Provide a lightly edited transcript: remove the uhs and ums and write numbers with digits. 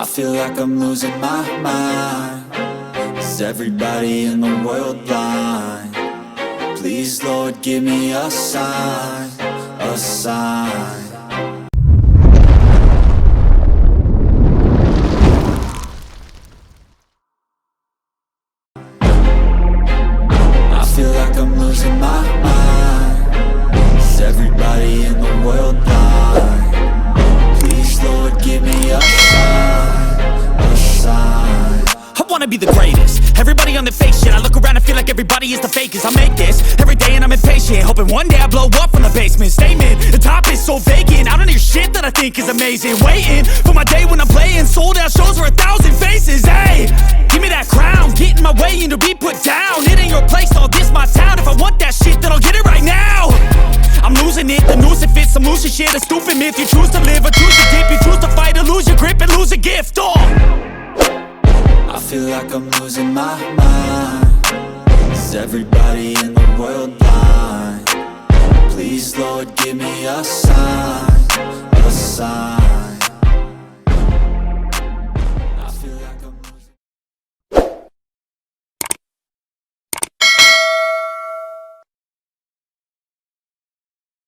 I feel like I'm losing my mind. Is everybody in the world blind? Please, Lord, give me a sign, a sign. I feel like I'm losing my mind. Is everybody in the world blind? Please, Lord, give me a sign, a sign. I wanna be the greatest. Everybody on the fake shit. I look around and feel like everybody is the fakest. I make this every day and I'm impatient, hoping one day I blow up from the basement. Statement, the top is so vacant. I don't hear shit that I think is amazing. Waiting for my day when I'm playing sold out shows for 1,000 faces. Hey, give me that crown, get in my way and to be put down. It ain't your place, all this my town. If I want that shit, then I'll get it right now. I'm losing it, the noose it fits. I'm losing shit, a stupid myth. You choose to live or choose to dip. You choose to fight or lose your grip and lose a gift. I feel like I'm losing my mind. Is everybody in the world blind? Please, Lord, give me a sign, a sign.